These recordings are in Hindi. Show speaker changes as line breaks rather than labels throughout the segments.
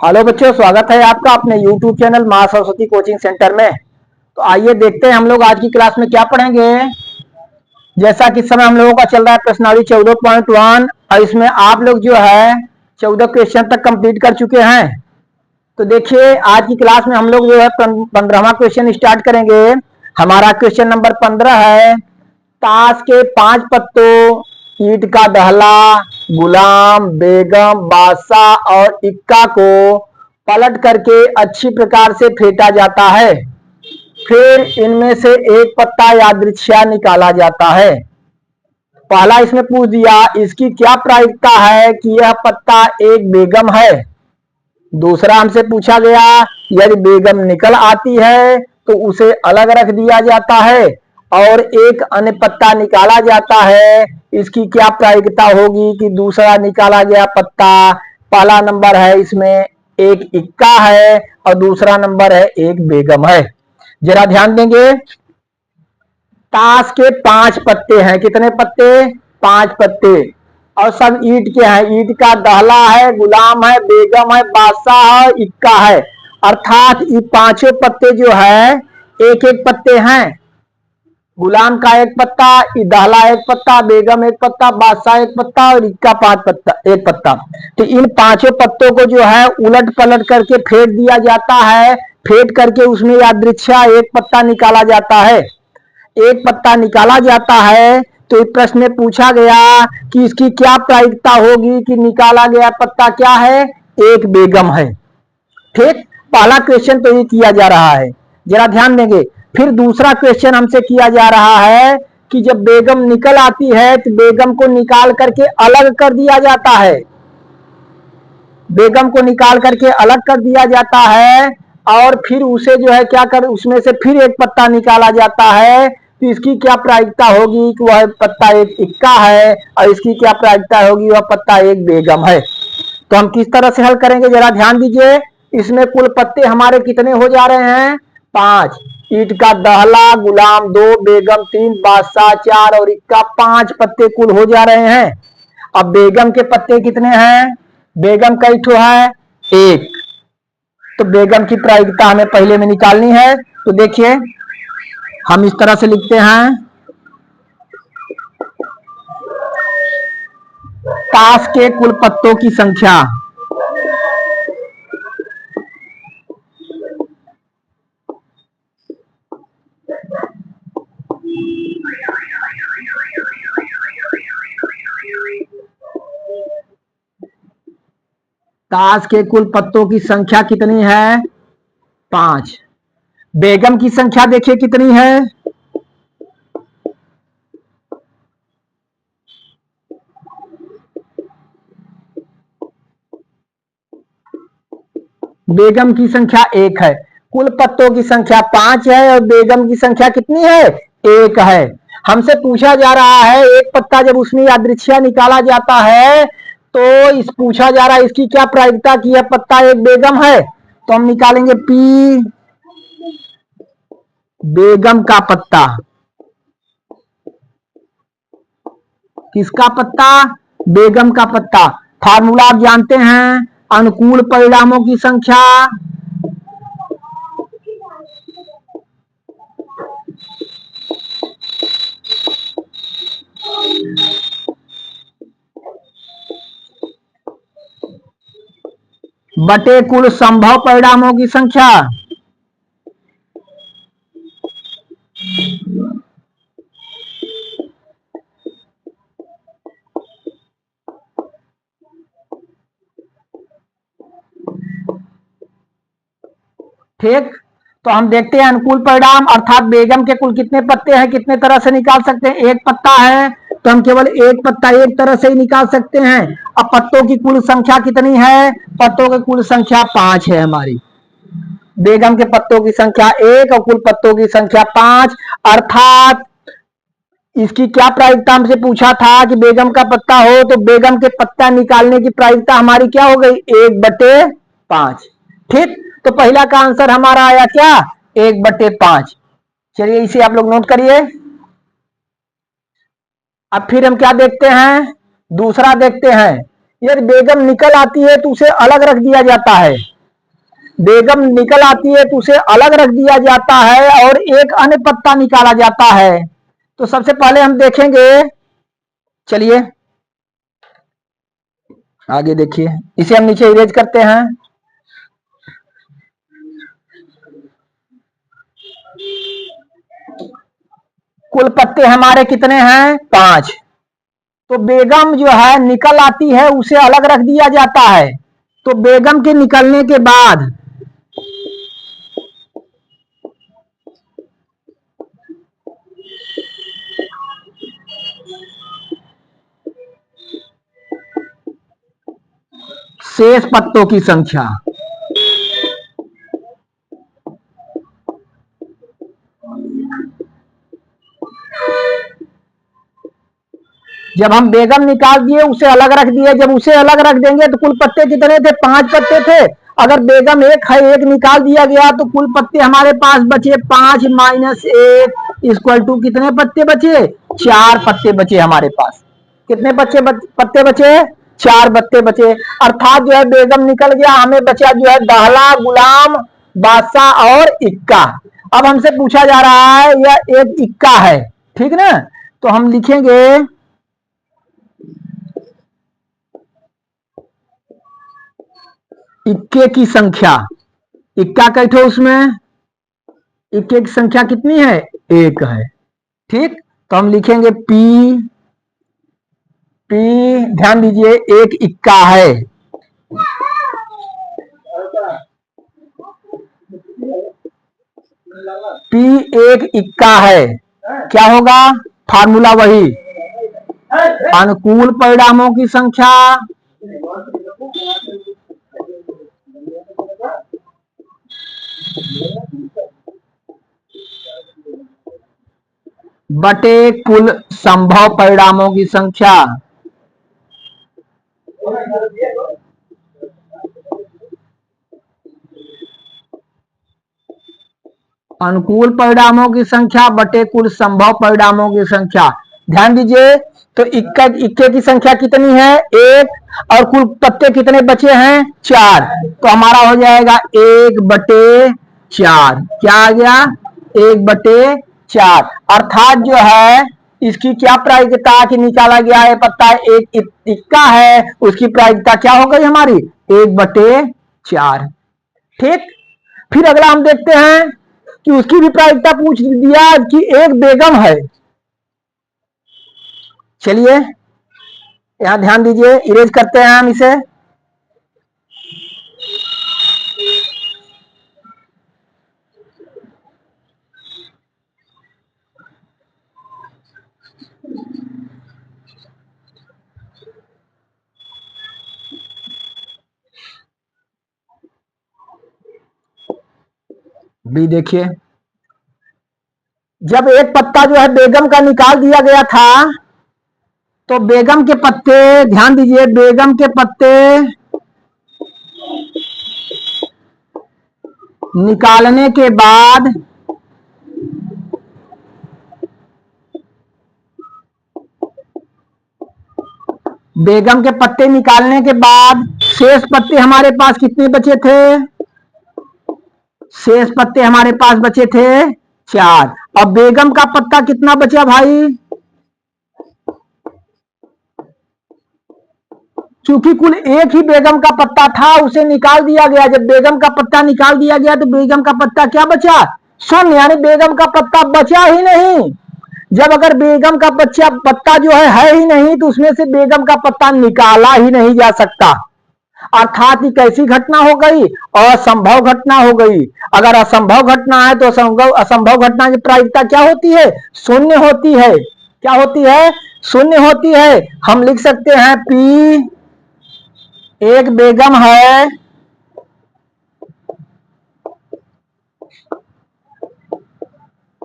हेलो बच्चों, स्वागत है आपका अपने YouTube चैनल माँ सरस्वती कोचिंग सेंटर में। तो आइए देखते हैं हम लोग आज की क्लास में क्या पढ़ेंगे। जैसा कि समय हम लोगों का चल रहा है प्रश्नावली 14.1 और इसमें आप लोग जो है 14 क्वेश्चन तक कंप्लीट कर चुके हैं। तो देखिए आज की क्लास में हम लोग जो है 15वां क्वेश्चन स्टार्ट करेंगे। हमारा क्वेश्चन नंबर 15 है। ताश के 5 पत्तों, ईंट का दहला, गुलाम, बेगम, बादशाह और इक्का को पलट करके अच्छी प्रकार से फेंटा जाता है। फिर इनमें से एक पत्ता यादृच्छिया निकाला जाता है। पहला इसमें पूछ दिया इसकी क्या प्रायिकता है कि यह पत्ता एक बेगम है। दूसरा हमसे पूछा गया यदि बेगम निकल आती है तो उसे अलग रख दिया जाता है और एक अन्य पत्ता निकाला जाता है। इसकी क्या प्रायिकता होगी कि दूसरा निकाला गया पत्ता, पहला नंबर है इसमें एक इक्का है और दूसरा नंबर है एक बेगम है। जरा ध्यान देंगे। ताश के 5 पत्ते हैं। कितने पत्ते? 5 पत्ते और सब ईंट के हैं। ईंट का दहला है, गुलाम है, बेगम है, बादशाह है, इक्का है। अर्थात ये पांचों पत्ते जो है एक एक पत्ते हैं। गुलाम का एक पत्ता, दहला एक पत्ता, बेगम एक पत्ता, बादशाह एक पत्ता और इक्का 5 पत्ता एक पत्ता। तो इन पांचों पत्तों को जो है उलट पलट करके फेंट दिया जाता है। फेंट करके उसमें यादृच्छिया एक पत्ता निकाला जाता है। एक पत्ता निकाला जाता है तो इस प्रश्न में पूछा गया कि इसकी क्या प्रायिकता होगी कि निकाला गया पत्ता क्या है? एक बेगम है। ठीक, पहला क्वेश्चन तो ये किया जा रहा है, जरा ध्यान देंगे। फिर दूसरा क्वेश्चन हमसे किया जा रहा है कि जब बेगम निकल आती है तो बेगम को निकाल करके अलग कर दिया जाता है। बेगम को निकाल करके अलग कर दिया जाता है और फिर उसे जो है क्या कर उसमें से फिर एक पत्ता निकाला जाता है। तो इसकी क्या प्रायिकता होगी कि वह पत्ता एक इक्का है और इसकी क्या प्रायिकता होगी वह पत्ता एक बेगम है। तो हम किस तरह से हल करेंगे जरा ध्यान दीजिए। इसमें कुल पत्ते हमारे कितने हो जा रहे हैं? 5। ईंट का दहला, गुलाम 2, बेगम 3, बादशाह 4 और इक्का 5 पत्ते कुल हो जा रहे हैं। अब बेगम के पत्ते कितने हैं? बेगम कई ठो है? एक। तो बेगम की प्रायिकता हमें पहले में निकालनी है। तो देखिए हम इस तरह से लिखते हैं। ताश के कुल पत्तों की संख्या ताश के कुल पत्तों की संख्या कितनी है? 5। बेगम की संख्या देखिए कितनी है? बेगम की संख्या 1 है। कुल पत्तों की संख्या 5 है और बेगम की संख्या कितनी है? 1 है। हमसे पूछा जा रहा है एक पत्ता जब उसमें यादृच्छिया निकाला जाता है तो इस पूछा जा रहा है इसकी क्या प्रायिकता कि यह पत्ता एक बेगम है। तो हम निकालेंगे पी बेगम का पत्ता। किसका पत्ता? बेगम का पत्ता। फार्मूला आप जानते हैं, अनुकूल परिणामों की संख्या बटे कुल संभव परिणामों की संख्या। ठीक, तो हम देखते हैं अनुकूल परिणाम अर्थात बेगम के कुल कितने पत्ते हैं कितने तरह से निकाल सकते हैं। एक पत्ता है तो हम केवल एक पत्ता एक तरह से ही निकाल सकते हैं। अब पत्तों की कुल संख्या कितनी है? पत्तों की कुल संख्या 5 है हमारी। बेगम के पत्तों की संख्या 1 और कुल पत्तों की संख्या 5। अर्थात इसकी क्या प्रायिकता हमसे पूछा था कि बेगम का पत्ता हो तो बेगम के पत्ता निकालने की प्रायिकता हमारी क्या हो गई? 1/5। ठीक, तो पहला का आंसर हमारा आया क्या? 1/5। चलिए इसे आप लोग नोट करिए। अब फिर हम क्या देखते हैं? दूसरा देखते हैं। यदि बेगम निकल आती है तो उसे अलग रख दिया जाता है। बेगम निकल आती है तो उसे अलग रख दिया जाता है और एक अन्य पत्ता निकाला जाता है। तो सबसे पहले हम देखेंगे, चलिए आगे देखिए, इसे हम नीचे इरेज करते हैं। कुल पत्ते हमारे कितने हैं? 5। तो बेगम जो है निकल आती है, उसे अलग रख दिया जाता है। तो बेगम के निकलने के बाद शेष पत्तों की संख्या, जब हम बेगम निकाल दिए उसे अलग रख दिए, जब उसे अलग रख देंगे तो कुल पत्ते कितने थे? 5 पत्ते थे। अगर बेगम एक है, एक निकाल दिया गया तो कुल पत्ते हमारे पास बचे 5 माइनस 1 इक्वल टू कितने पत्ते बचे? 4 पत्ते बचे हमारे पास। कितने पत्ते बचे? 4 पत्ते बचे। अर्थात जो है बेगम निकल गया, हमें बचा जो है दाहला, गुलाम, बादशाह और इक्का। अब हमसे पूछा जा रहा है यह एक इक्का है, ठीक ना? तो हम लिखेंगे इक्के की संख्या। इक्का कैठे उसमें? इक्के की संख्या कितनी है? 1 है, ठीक। तो हम लिखेंगे पी, ध्यान दीजिए एक इक्का है। पी एक इक्का है, क्या होगा? फार्मूला वही, अनुकूल परिणामों की संख्या बटे कुल संभव परिणामों की संख्या। अनुकूल परिणामों की संख्या बटे कुल संभव परिणामों की संख्या। ध्यान दीजिए, तो इक्के की संख्या कितनी है? 1, और कुल पत्ते कितने बचे हैं? 4। तो हमारा हो जाएगा 1/4। क्या आ गया? 1/4। अर्थात जो है इसकी क्या प्रायिकता की निकाला गया है? पत्ता एक इक्का है, उसकी प्रायिकता क्या हो गई हमारी? 1/4, ठीक। फिर अगला हम देखते हैं कि उसकी भी प्रायिकता पूछ दिया कि एक बेगम है। चलिए यहां ध्यान दीजिए, इरेज करते हैं हम इसे। बी देखिए, जब एक पत्ता जो है बेगम का निकाल दिया गया था तो बेगम के पत्ते, ध्यान दीजिए, बेगम के पत्ते निकालने के बाद बेगम के पत्ते निकालने के बाद शेष पत्ते हमारे पास कितने बचे थे? शेष पत्ते हमारे पास बचे थे 4। अब बेगम का पत्ता कितना बचा भाई? क्योंकि कुल एक ही बेगम का पत्ता था, उसे निकाल दिया गया। जब बेगम का पत्ता निकाल दिया गया तो बेगम का पत्ता क्या बचा? 0, यानी बेगम का पत्ता बचा ही नहीं। जब अगर बेगम का पत्ता जो है ही नहीं तो उसमें से बेगम का पत्ता निकाला ही नहीं जा सकता। अर्थात कैसी घटना हो गई? असंभव घटना हो गई। अगर असंभव घटना है तो असंभव घटना की प्रायिकता क्या होती है? 0 होती है। क्या होती है? 0 होती है। हम लिख सकते हैं पी एक बेगम है,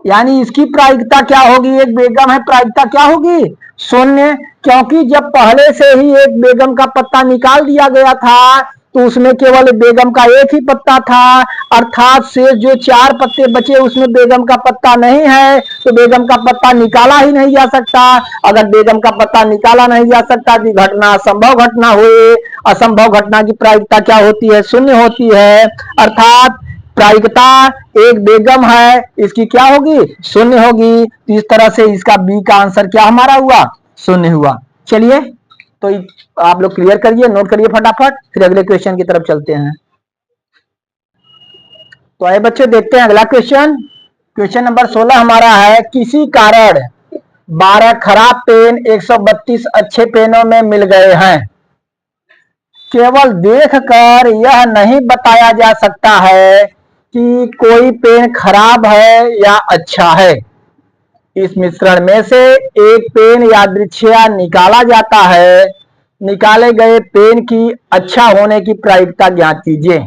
यानी इसकी प्रायिकता क्या होगी? एक बेगम है, प्रायिकता क्या होगी? 0। क्योंकि जब पहले से ही एक बेगम का पत्ता निकाल दिया गया था तो उसमें केवल बेगम का एक ही पत्ता था, अर्थात शेष जो 4 पत्ते बचे उसमें बेगम का पत्ता नहीं है, तो बेगम का पत्ता निकाला ही नहीं जा सकता। अगर बेगम का पत्ता निकाला नहीं जा सकता तो घटना असंभव घटना हुई। असंभव घटना की प्रायिकता क्या होती है? शून्य होती है। अर्थात प्रायिकता एक बेगम है, इसकी क्या होगी? शून्य होगी। तो इस तरह से इसका बी का आंसर क्या हमारा हुआ? शून्य हुआ। चलिए तो आप लोग क्लियर करिए, नोट करिए फटाफट, फिर अगले क्वेश्चन की तरफ चलते हैं। तो आइए बच्चे देखते हैं अगला क्वेश्चन। क्वेश्चन नंबर 16 हमारा है, किसी कारण 12 खराब पेन 132 अच्छे पेनों में मिल गए हैं। केवल देखकर यह नहीं बताया जा सकता है कि कोई पेन खराब है या अच्छा है। इस मिश्रण में से एक पेन यादृच्छिया निकाला जाता है। निकाले गए पेन की अच्छा होने की प्रायिकता ज्ञात कीजिए।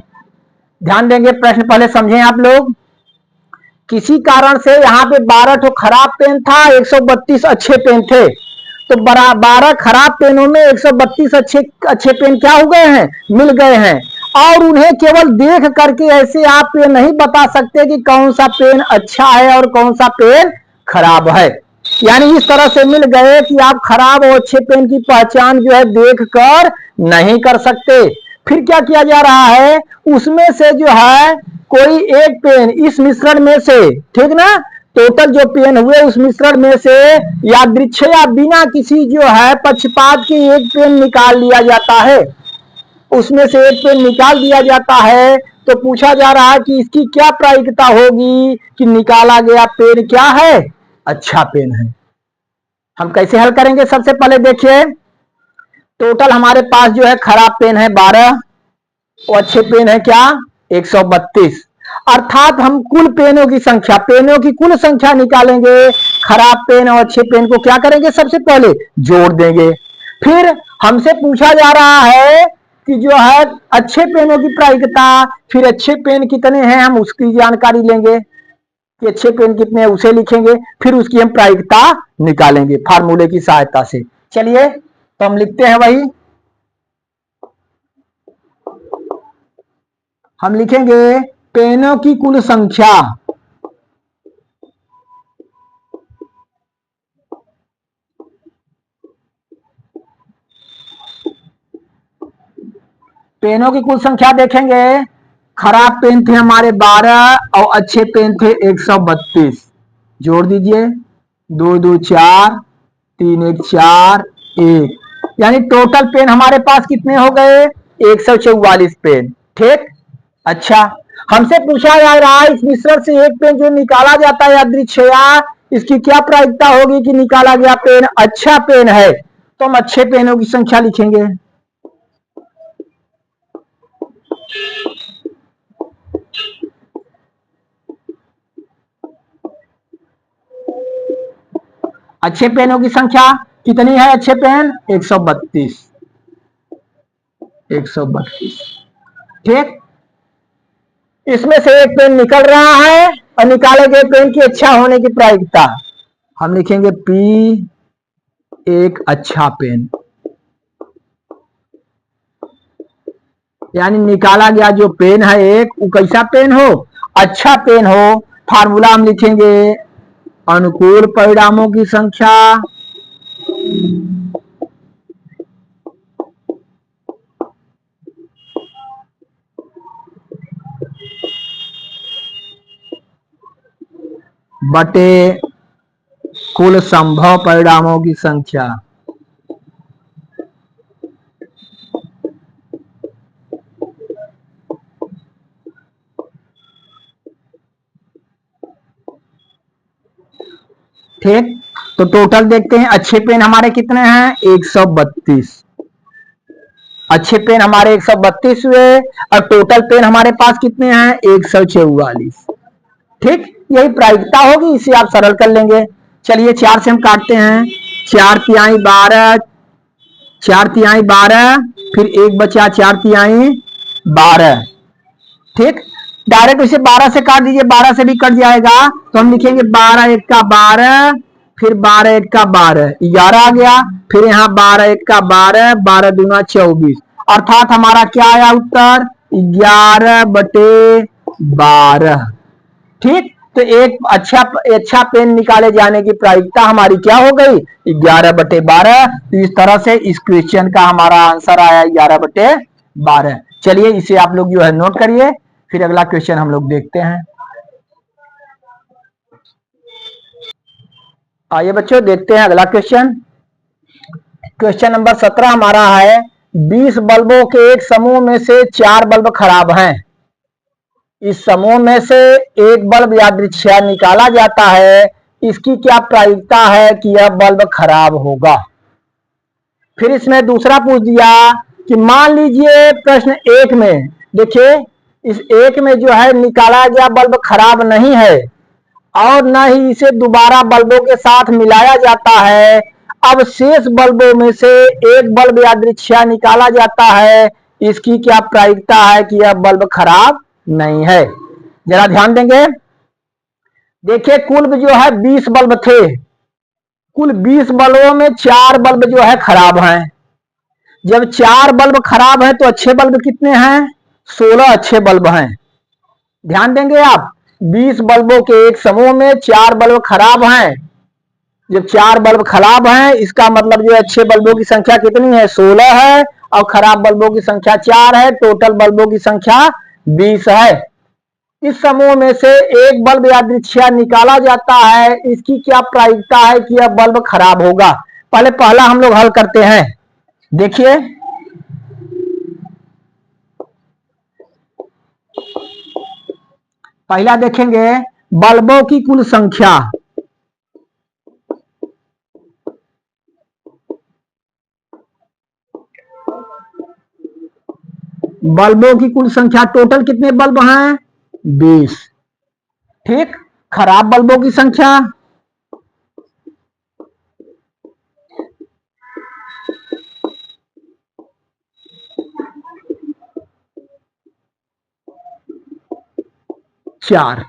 ध्यान देंगे, प्रश्न पहले समझें आप लोग। किसी कारण से यहाँ पे 12 तो खराब पेन था, 132 अच्छे पेन थे। तो 12 खराब पेनों में 132 अच्छे पेन क्या हो गए हैं? मिल गए हैं। और उन्हें केवल देख करके ऐसे आप ये नहीं बता सकते कि कौन सा पेन अच्छा है और कौन सा पेन खराब है। यानी इस तरह से मिल गए कि आप खराब और अच्छे पेन की पहचान जो है देख कर नहीं कर सकते। फिर क्या किया जा रहा है? उसमें से जो है कोई एक पेन इस मिश्रण में से, ठीक ना, टोटल जो पेन हुए उस मिश्रण में से यादृच्छिया बिना किसी जो है पक्षपात के एक पेन निकाल लिया जाता है। उसमें से एक पेन निकाल दिया जाता है। तो पूछा जा रहा है कि इसकी क्या प्रायिकता होगी कि निकाला गया पेन क्या है? अच्छा पेन है। हम कैसे हल करेंगे? सबसे पहले देखिए, टोटल हमारे पास जो है खराब पेन है 12 और अच्छे पेन है क्या? 132। अर्थात हम कुल पेनों की संख्या, पेनों की कुल संख्या निकालेंगे। खराब पेन और अच्छे पेन को क्या करेंगे? सबसे पहले जोड़ देंगे। फिर हमसे पूछा जा रहा है कि जो है अच्छे पेनों की प्रायिकता, फिर अच्छे पेन कितने हैं हम उसकी जानकारी लेंगे कि अच्छे पेन कितने हैं, उसे लिखेंगे। फिर उसकी हम प्रायिकता निकालेंगे फार्मूले की सहायता से। चलिए तो हम लिखते हैं वही, हम लिखेंगे पेनों की कुल संख्या पेनों की कुल संख्या देखेंगे। खराब पेन थे हमारे 12 और अच्छे पेन थे 132। जोड़ दीजिए, 2 2 4, 3 1 4 1, यानी टोटल पेन हमारे पास कितने हो गए? 144 पेन। ठीक। अच्छा, हमसे पूछा जा रहा है इस मिश्रण से एक पेन जो निकाला जाता है यादृच्छिया, इसकी क्या प्रायिकता होगी कि निकाला गया पेन अच्छा पेन है। तो हम अच्छे पेनों की संख्या लिखेंगे। अच्छे पेनों की संख्या कितनी है? अच्छे पेन 132। 132। ठीक। इसमें से एक पेन निकल रहा है और निकाले गए पेन की अच्छा होने की प्रायिकता हम लिखेंगे पी एक अच्छा पेन, यानी निकाला गया जो पेन है एक, वो कैसा पेन हो? अच्छा पेन हो। फार्मूला हम लिखेंगे अनुकूल परिणामों की संख्या बटे कुल संभव परिणामों की संख्या। ठीक। तो टोटल देखते हैं, अच्छे पेन हमारे कितने हैं? 132। अच्छे पेन हमारे 132 हुए और टोटल पेन हमारे पास कितने हैं? 144। ठीक। यही प्रायिकता होगी, इसे आप सरल कर लेंगे। चलिए 4 से हम काटते हैं। 4 तिहाई 12, 4 तिहाई 12, फिर एक बचा 4 तिहाई 12। ठीक। डायरेक्ट इसे 12 से काट दीजिए, 12 से भी कट जाएगा। तो हम लिखेंगे 12 1 का 12, फिर 12 1 का 12, 11 आ गया। फिर यहाँ 12 1 का 12, 12 दूना 24। अर्थात हमारा क्या आया उत्तर 11/12। ठीक, तो एक अच्छा पेन निकाले जाने की प्रायिकता हमारी क्या हो गई 11/12। तो इस तरह से इस क्वेश्चन का हमारा आंसर आया 11/12। चलिए इसे आप लोग जो है नोट करिए, फिर अगला क्वेश्चन हम लोग देखते हैं। आइए बच्चों देखते हैं अगला क्वेश्चन। क्वेश्चन नंबर 17 हमारा है 20 बल्बों के एक समूह में से 4 बल्ब खराब हैं। इस समूह में से एक बल्ब यादृच्छिया निकाला जाता है, इसकी क्या प्रायिकता है कि यह बल्ब खराब होगा। फिर इसमें दूसरा पूछ दिया कि मान लीजिए प्रश्न एक में देखिए, इस एक में जो है निकाला गया बल्ब खराब नहीं है और न ही इसे दोबारा बल्बों के साथ मिलाया जाता है। अब शेष बल्बों में से एक बल्ब यादृच्छिया निकाला जाता है, इसकी क्या प्रायिकता है कि यह बल्ब खराब नहीं है। जरा ध्यान देंगे, देखिए कुल जो है 20 बल्ब थे, कुल 20 बल्बों में 4 बल्ब जो है खराब हैं। जब 4 बल्ब खराब हैं तो अच्छे बल्ब कितने हैं 16 अच्छे बल्ब हैं। ध्यान देंगे आप, 20 बल्बों के एक समूह में 4 बल्ब खराब हैं। जब 4 बल्ब खराब हैं इसका मतलब जो अच्छे बल्बों की संख्या कितनी है 16 है और खराब बल्बों की संख्या 4 है, टोटल बल्बों की संख्या 20 है। इस समूह में से एक बल्ब यादृच्छिया निकाला जाता है, इसकी क्या प्रायिकता है कि यह बल्ब खराब होगा। पहले पहला हम लोग हल करते हैं। देखिए पहला देखेंगे बल्बों की कुल संख्या। बल्बों की कुल संख्या टोटल कितने बल्ब हैं 20। ठीक, खराब बल्बों की संख्या चार।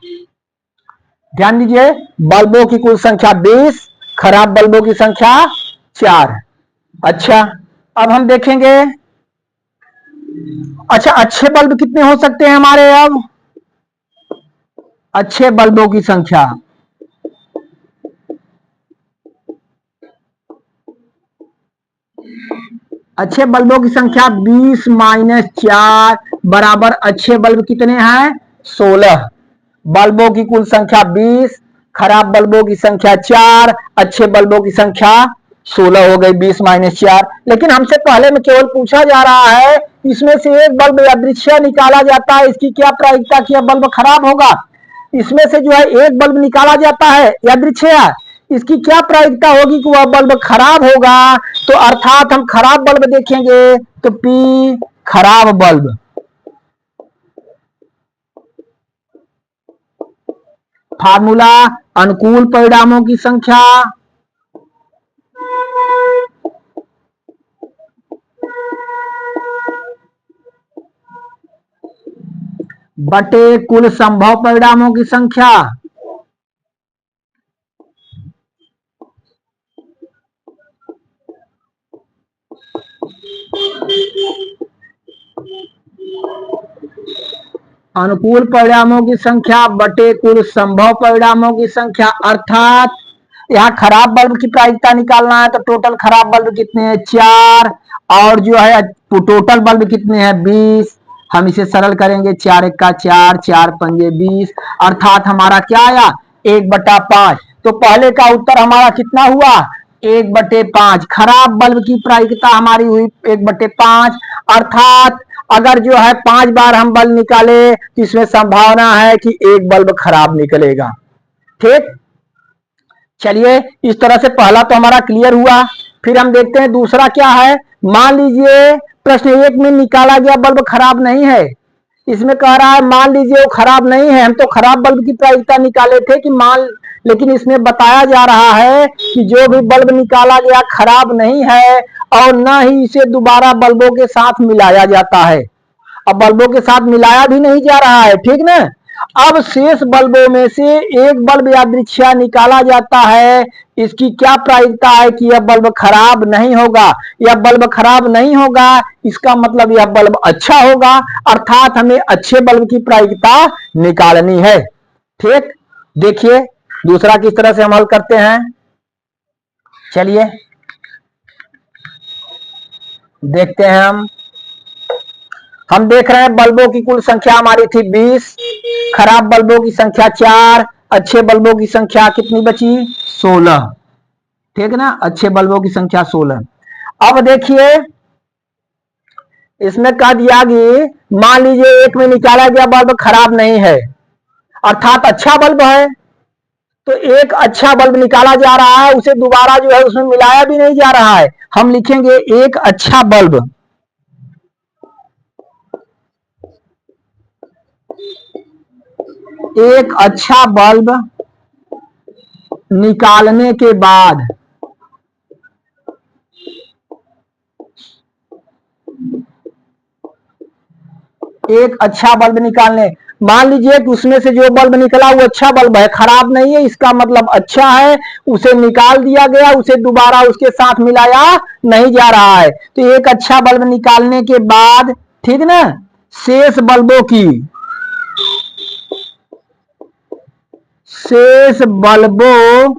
ध्यान दीजिए, बल्बों की कुल संख्या 20, खराब बल्बों की संख्या 4। अच्छा, अब हम देखेंगे अच्छा अच्छे बल्ब कितने हो सकते हैं हमारे। अब अच्छे बल्बों की संख्या अच्छे बल्बों की संख्या 20 माइनस 4 बराबर अच्छे बल्ब कितने हैं 16। बल्बों की कुल संख्या 20, खराब बल्बों की संख्या 4, अच्छे बल्बों की संख्या 16 हो गई 20 माइनस 4। लेकिन हमसे पहले में केवल पूछा जा रहा है इसमें से एक बल्ब यादृच्छिया निकाला जाता है, इसकी क्या प्रायिकता कि यह बल्ब खराब होगा। इसमें से जो है एक बल्ब निकाला जाता है यादृच्छिया, इसकी क्या प्रायिकता होगी कि वह बल्ब खराब होगा। तो अर्थात हम खराब बल्ब देखेंगे तो पी खराब बल्ब, फार्मूला अनुकूल परिणामों की संख्या बटे कुल संभव परिणामों की संख्या। अनुकूल परिणामों की संख्या बटे कुल संभव परिणामों की संख्या। अर्थात यहाँ खराब बल्ब की प्रायिकता निकालना है तो टोटल खराब बल्ब कितने हैं 4 और जो है टोटल बल्ब कितने हैं 20। हम इसे सरल करेंगे 4 1 4, 4 5 20, अर्थात हमारा क्या आया 1/5। तो पहले का उत्तर हमारा कितना हुआ 1/5। खराब बल्ब की प्रायिकता हमारी हुई 1/5। अर्थात अगर जो है 5 बार हम बल्ब निकाले तो इसमें संभावना है कि एक बल्ब खराब निकलेगा। ठीक, चलिए इस तरह से पहला तो हमारा क्लियर हुआ। फिर हम देखते हैं दूसरा क्या है। मान लीजिए प्रश्न एक में निकाला गया बल्ब खराब नहीं है, इसमें कह रहा है मान लीजिए वो खराब नहीं है। हम तो खराब बल्ब की प्रायिकता निकाले थे कि मान, लेकिन इसमें बताया जा रहा है कि जो भी बल्ब निकाला गया खराब नहीं है और न ही इसे दोबारा बल्बों के साथ मिलाया जाता है। अब बल्बों के साथ मिलाया भी नहीं जा रहा है, ठीक ना। अब शेष बल्बों में से एक बल्ब यादृच्छिया निकाला जाता है। इसकी क्या प्रायिकता है कि यह बल्ब खराब नहीं होगा। यह बल्ब खराब नहीं होगा इसका मतलब यह बल्ब अच्छा होगा, अर्थात हमें अच्छे बल्ब की प्रायिकता निकालनी है। ठीक, देखिए दूसरा किस तरह से हम हल करते हैं। चलिए देखते हैं। हम देख रहे हैं बल्बों की कुल संख्या हमारी थी 20, खराब बल्बों की संख्या 4, अच्छे बल्बों की संख्या कितनी बची 16। ठीक है ना, अच्छे बल्बों की संख्या 16। अब देखिए इसमें कह दिया कि मान लीजिए एक में निकाला गया बल्ब खराब नहीं है अर्थात अच्छा बल्ब है, तो एक अच्छा बल्ब निकाला जा रहा है, उसे दोबारा जो है उसमें मिलाया भी नहीं जा रहा है। हम लिखेंगे एक अच्छा बल्ब, एक अच्छा बल्ब निकालने के बाद एक अच्छा बल्ब निकालने, मान लीजिए कि उसमें से जो बल्ब निकला वो अच्छा बल्ब है, खराब नहीं है, इसका मतलब अच्छा है, उसे निकाल दिया गया, उसे दोबारा उसके साथ मिलाया नहीं जा रहा है। तो एक अच्छा बल्ब निकालने के बाद, ठीक ना, शेष बल्बों की, शेष बल्बों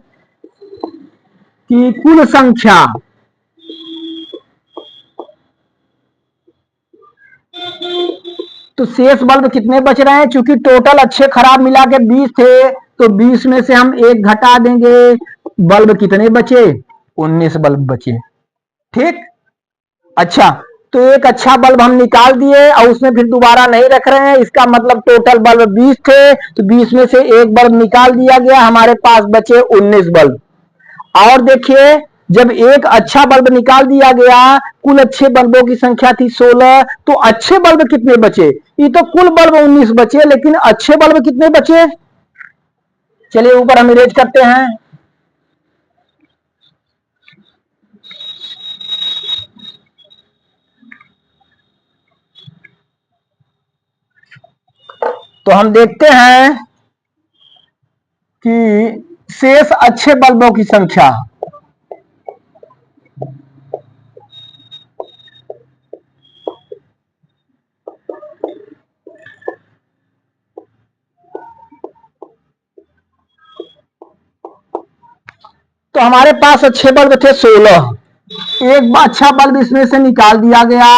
की कुल संख्या, तो शेष बल्ब कितने बच रहे हैं, चूंकि टोटल अच्छे खराब मिला के 20 थे, तो 20 में से हम एक घटा देंगे, बल्ब कितने बचे 19 बल्ब बचे। ठीक, अच्छा, तो एक अच्छा बल्ब हम निकाल दिए और उसमें फिर दोबारा नहीं रख रहे हैं, इसका मतलब टोटल बल्ब 20 थे, तो 20 में से एक बल्ब निकाल दिया गया, हमारे पास बचे 19 बल्ब। और देखिए जब एक अच्छा बल्ब निकाल दिया गया, कुल अच्छे बल्बों की संख्या थी 16, तो अच्छे बल्ब कितने बचे, ये तो कुल बल्ब 19 बचे, लेकिन अच्छे बल्ब कितने बचे, चलिए ऊपर हम इरेज करते हैं। तो हम देखते हैं कि शेष अच्छे बल्बों की संख्या, तो हमारे पास अच्छे बल्ब थे 16, एक अच्छा बल्ब इसमें से निकाल दिया गया,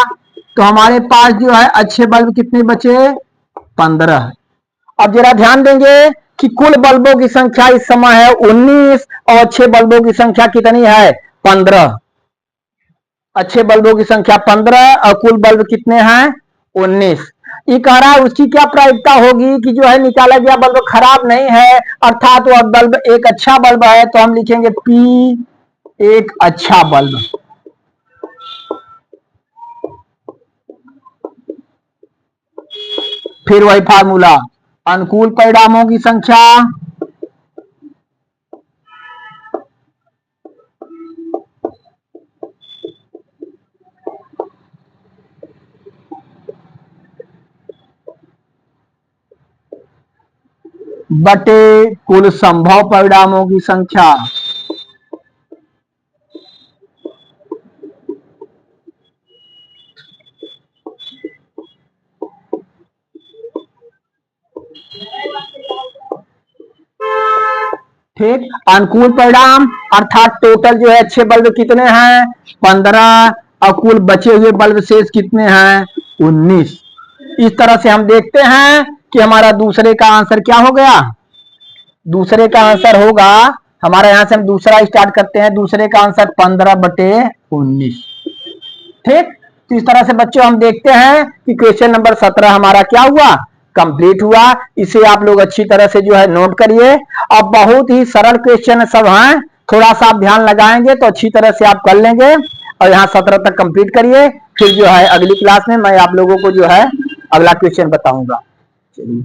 तो हमारे पास जो है अच्छे बल्ब कितने बचे 15। अब जरा ध्यान देंगे कि कुल बल्बों की संख्या इस समय है 19 और अच्छे बल्बों की संख्या कितनी है 15। अच्छे बल्बों की संख्या 15 और कुल बल्ब कितने हैं 19। ये कह रहा है उसकी क्या प्रायिकता होगी कि जो है निकाला गया बल्ब खराब नहीं है, अर्थात वह बल्ब एक अच्छा बल्ब है, तो हम लिखेंगे P एक अच्छा बल्ब। फिर वही फार्मूला, अनुकूल परिणामों की संख्या बटे कुल संभव परिणामों की संख्या। ठीक, अनुकूल परिणाम अर्थात टोटल जो है अच्छे बल्ब कितने हैं 15 और कुल बचे हुए बल्ब शेष कितने हैं 19। इस तरह से हम देखते हैं कि हमारा दूसरे का आंसर क्या हो गया। दूसरे का आंसर होगा, हमारा यहां से हम दूसरा स्टार्ट करते हैं, दूसरे का आंसर 15/19। ठीक, तो इस तरह से बच्चों हम देखते हैं कि क्वेश्चन नंबर 17 हमारा क्या हुआ कंप्लीट हुआ। इसे आप लोग अच्छी तरह से जो है नोट करिए। अब बहुत ही सरल क्वेश्चन सब हैं, थोड़ा सा आप ध्यान लगाएंगे तो अच्छी तरह से आप कर लेंगे। और यहाँ 17 तक कंप्लीट करिए, फिर जो है अगली क्लास में मैं आप लोगों को जो है अगला क्वेश्चन बताऊंगा। चलिए।